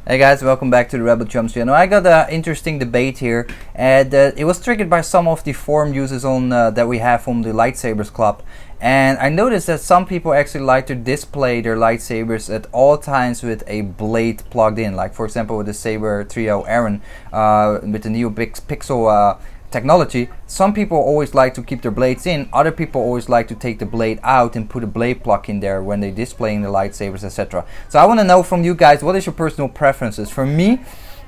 Hey guys, welcome back to the Rebel Chums channel. I got an interesting debate here, and it was triggered by some of the forum users on that we have from the Lightsabers Club. And I noticed that some people actually like to display their lightsabers at all times with a blade plugged in. Like for example with the Saber Trio Aaron with the new Pixel technology. Some people always like to keep their blades in, other people always like to take the blade out and put a blade plug in there when they're displaying the lightsabers, etc. So I want to know from you guys, what is your personal preferences? For me,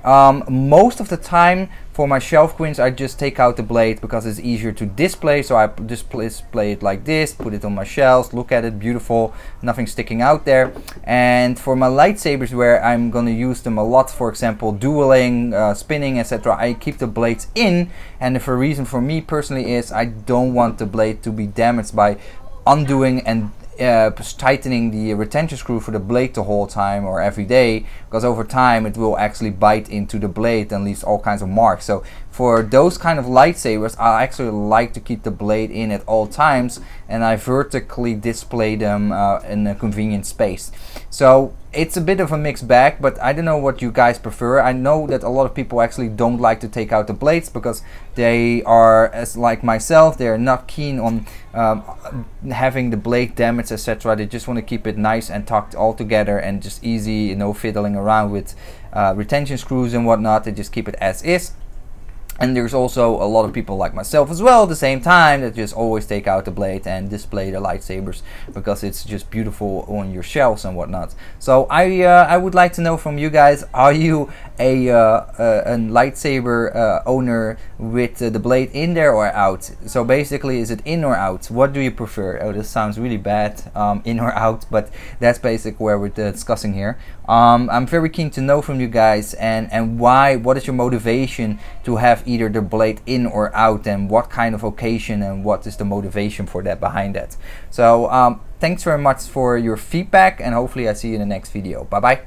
most of the time for my shelf queens I just take out the blade because it's easier to display, so I just display it like this, put it on my shelves, look at it, beautiful, nothing sticking out there. And for my lightsabers where I'm gonna use them a lot, for example dueling, spinning, etc., I keep the blades in. And the reason for me personally is I don't want the blade to be damaged by undoing and tightening the retention screw for the blade the whole time or every day, because over time it will actually bite into the blade and leaves all kinds of marks. So for those kind of lightsabers I actually like to keep the blade in at all times, and I vertically display them in a convenient space. So it's a bit of a mixed bag, but I don't know what you guys prefer. I know that a lot of people actually don't like to take out the blades because they are, as like myself, they're not keen on having the blade damaged, etc. They just want to keep it nice and tucked all together and just easy, no fiddling around with retention screws and whatnot. They just keep it as is. And there's also a lot of people like myself as well at the same time that just always take out the blade and display the lightsabers because it's just beautiful on your shelves and whatnot. So I would like to know from you guys, are you a lightsaber owner with the blade in there or out? So basically, is it in or out? What do you prefer? Oh, this sounds really bad, in or out, but that's basically where we're discussing here. I'm very keen to know from you guys, and why. What is your motivation to have either the blade in or out, and what kind of occasion, and what is the motivation for that behind that? So thanks very much for your feedback, and hopefully I see you in the next video. Bye bye.